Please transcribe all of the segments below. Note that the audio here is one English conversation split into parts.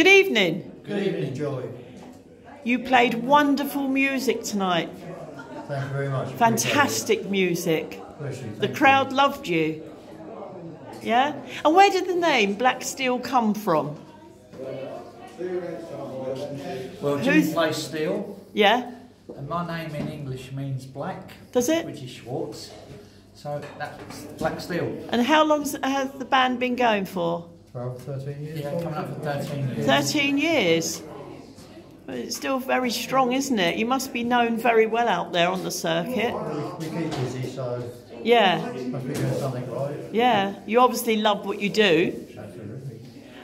Good evening. Good evening, Joy. You played wonderful music tonight. Thank you very much. Fantastic music. The Thank crowd loved you. Yeah? And where did the name Black Steel come from? Well, Jim plays steel. Yeah? And my name in English means black. Does it? Which is Schwartz. So that's Black Steel. And how long has the band been going for? 12, 13 years? Yeah, coming up for 13 years. 13 years? Well, it's still very strong, isn't it? You must be known very well out there on the circuit. We keep busy, so Yeah. must be doing something right. Yeah. You obviously love what you do. Absolutely.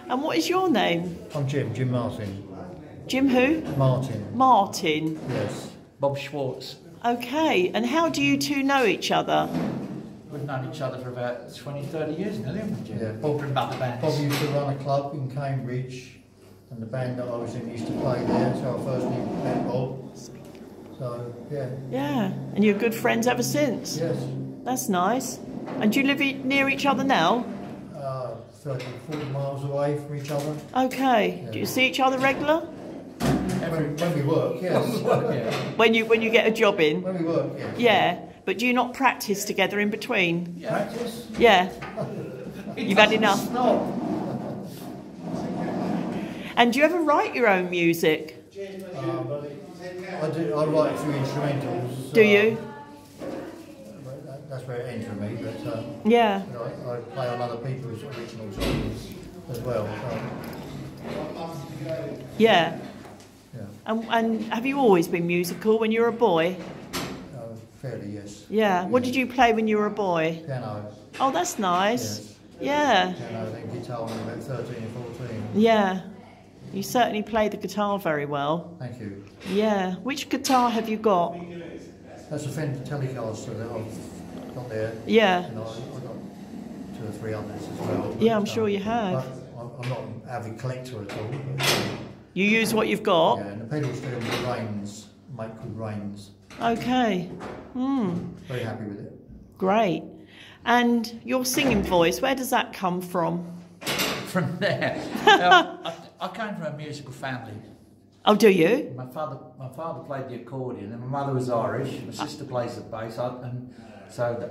And what is your name? I'm Jim Martin. Jim who? Martin. Martin. Yes. Bob Schwartz. Okay. And how do you two know each other? We've known each other for about 20, 30 years now, haven't we, Jim? Yeah. Bob about the bands. Bob used to run a club in Cambridge, and the band that I was in used to play there, so I first met Bob. So, yeah. Yeah. And you're good friends ever since? Yes. That's nice. And do you live near each other now? 30, 40 miles away from each other. Okay. Yeah. Do you see each other regular? When we work, yes. Yeah. When you get a job in? When we work, yes. Yeah. But do you not practice together in between? Practice? Yeah. You've had enough? Stop. And do you ever write your own music? I do. I write a few instrumentals. Do you? That's where it ends for me. But Yeah. you know, I play on other people's original songs as well. Yeah. Yeah. And have you always been musical when you were a boy? Fairly, yes. Yeah. What did you play when you were a boy? Piano. Oh, that's nice. Yes. Yeah. Piano, then guitar when I was about 13 or 14. Yeah. You certainly play the guitar very well. Thank you. Yeah. Which guitar have you got? That's a Fender Telecaster that I've got there. Yeah. And I've got 2 or 3 others as well. Yeah, I'm sure you have. I'm not an avid collector at all. But, You use what you've got? yeah, and the pedals do the Rains, make good Rains. Okay. Very happy with it. Great. And your singing voice, where does that come from? From there. I came from a musical family. Oh, do you? My father played the accordion, and my mother was Irish. My sister plays the bass, and so.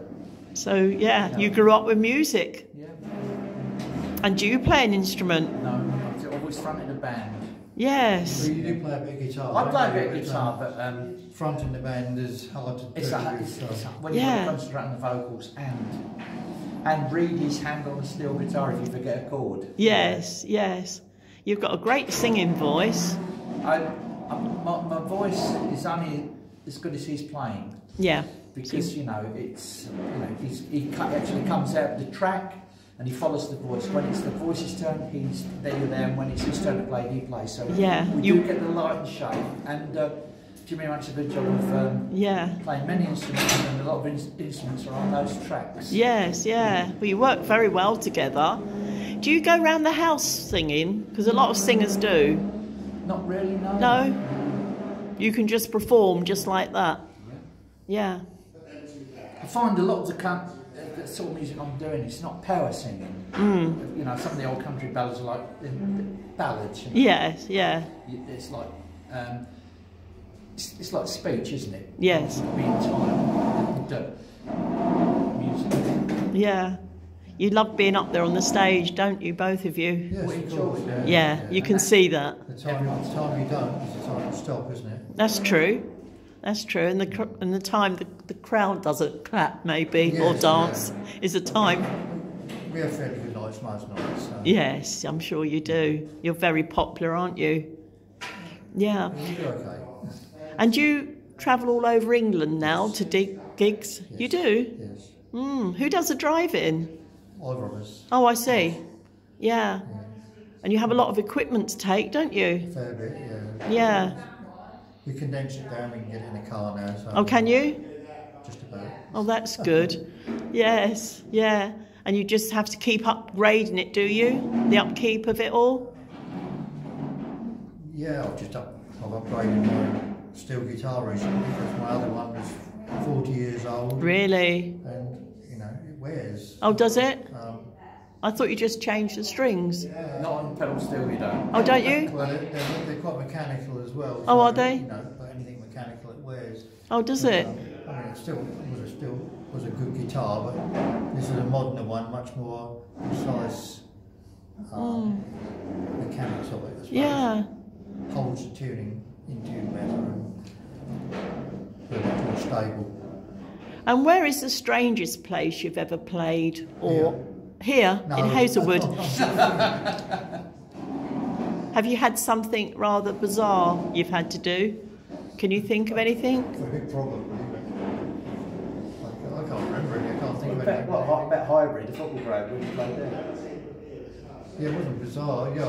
So, yeah, you grew up with music. Yeah. And do you play an instrument? No, I've always fronted a band. Yes. So you do play a bit of guitar? I play a bit of guitar, but fronting the band is hard to do. it's when you want to concentrate on the vocals and read his hand on a steel guitar if you forget a chord. Yes, yes. You've got a great singing voice. My voice is only as good as he's playing. Yeah. Because he actually comes out the track and he follows the voice. When it's the voice's turn, he's there, and when it's his turn to play, he plays. So yeah, we do get the light and shape. And Jimmy makes a good job of playing many instruments, and a lot of instruments are on those tracks. Yes, yeah. Well, you work very well together. Do you go around the house singing? Because a lot of singers do. Not really, no. No? You can just perform just like that? Yeah. I find a lot of the sort of music I'm doing, it's not power singing. You know, some of the old country ballads are like ballads. You know? Yes, yeah. It's like it's like speech, isn't it? Yes. Being time, music. Yeah. You love being up there on the stage, don't you, both of you? Yes, of course, Yeah, you can see that. The time you don't is the time you stop, isn't it? That's true. That's true. And the time the crowd doesn't clap, maybe, or dance, is the time. We have fairly good nights most nights. So. Yes, I'm sure you do. You're very popular, aren't you? Yeah. You do okay. And you travel all over England now to gigs? Yes. You do? Yes. Who does the driving? Either of us. Oh, I see. Yeah. And you have a lot of equipment to take, don't you? Fair bit, yeah. Yeah. We condense it down, we can get it in a car now. So Oh, can you? Just about. Oh, that's good. Yes, yeah. And you just have to keep upgrading it, do you? The upkeep of it all? Yeah, I've upgraded my steel guitar recently because my other one was 40 years old. Really? And, you know, it wears. Oh, does it? I thought you just changed the strings. Not on pedal steel, you don't. Oh, don't you? Well, they're quite mechanical as well. Oh, so, are they? You know, but anything mechanical it wears. Oh, does it? I mean, it still was a good guitar, but this is a moderner one, much more precise mechanics of it. I suppose. Yeah. Holds the tuning in tune better and much more stable. And where is the strangest place you've ever played? Or here No. in Hazelwood? Have you had something rather bizarre you've had to do? Can you think of anything? It's a big problem, really. I can't remember it. I can't think of anything. I bet Hybrid, the football ground, when you played there. Yeah, it wasn't bizarre. Yeah,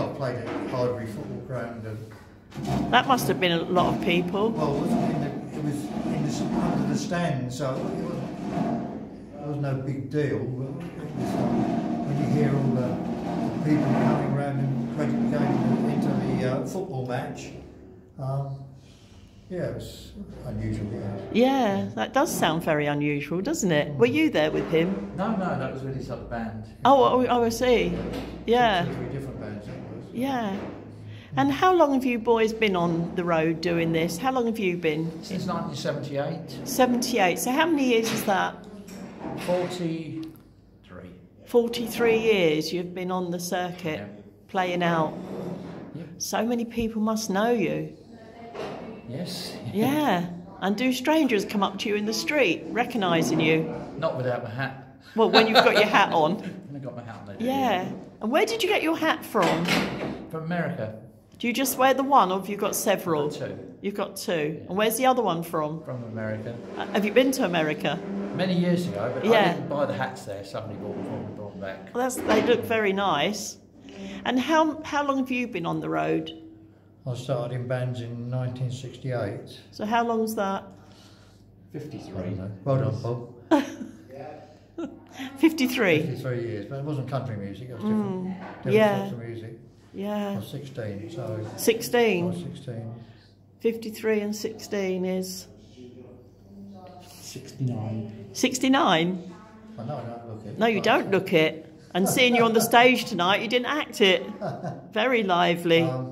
I played at Highbury Football Ground. And, That must have been a lot of people. well, it was under the stand, so it was no big deal. But it was, when you hear all the people coming around and ready to go into the football match, yeah, it was unusual. Yeah, that does sound very unusual, doesn't it? Were you there with him? No, that was with his other band. Oh, I see. Yeah, 2 or 3 different bands that was. yeah. And how long have you boys been on the road doing this? How long have you been? Since 1978. 78. So how many years is that? 43. 43 years you've been on the circuit, Yeah. playing out. Yeah. So many people must know you. Yes. Yeah. And do strangers come up to you in the street, recognising you? Not without my hat. Well, when you've got your hat on. When I got my hat on, they did. Yeah. And where did you get your hat from? From America. Do you just wear the one, or have you got several? 2. You've got 2. And where's the other one from? From America. Have you been to America? Many years ago, but Yeah. I didn't buy the hats there. Somebody bought them for me and brought them back. Well, they look very nice. And how long have you been on the road? I started in bands in 1968. So how long's that? 53. Well done, Bob. 53. 53 years, but it wasn't country music, it was different yeah. types of music. I Yeah. was 16, so I was 16. 16. 53 and 16 is 69. 69. I know I don't look it. No, you don't look it. And seeing you on the stage tonight, you didn't act it. Very lively. Yeah,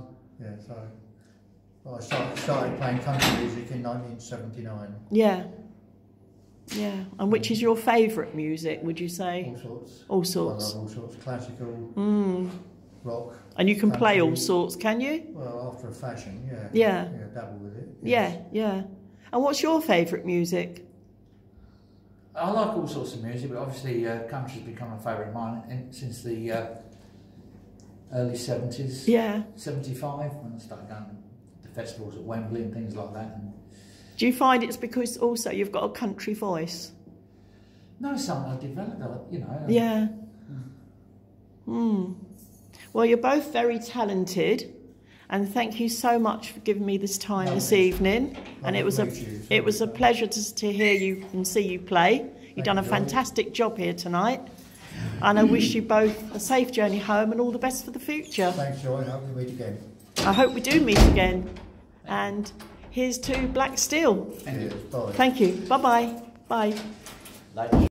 so well, I started playing country music in 1979. Yeah. Yeah. And which is your favourite music, would you say? All sorts. All I sorts. love all sorts. Classical, rock. And you can play all country. sorts, can you? Well, after a fashion, yeah. Yeah. Yeah, dabble with it. Yeah, Yes. yeah. And what's your favourite music? I like all sorts of music, but obviously country's become a favourite of mine since the early 70s. Yeah. 75, when I started going to festivals at Wembley and things like that. And Do you find it's because also you've got a country voice? no, it's something I developed, you know. Yeah. Well, you're both very talented, and thank you so much for giving me this time this evening. And it was a pleasure to hear you and see you play. You've done a fantastic job here tonight, and I wish you both a safe journey home and all the best for the future. Thanks, Joy. Hope we meet again. I hope we do meet again. And here's to Black Steel. Cheers. Bye. Thank you. Bye-bye. Bye. Like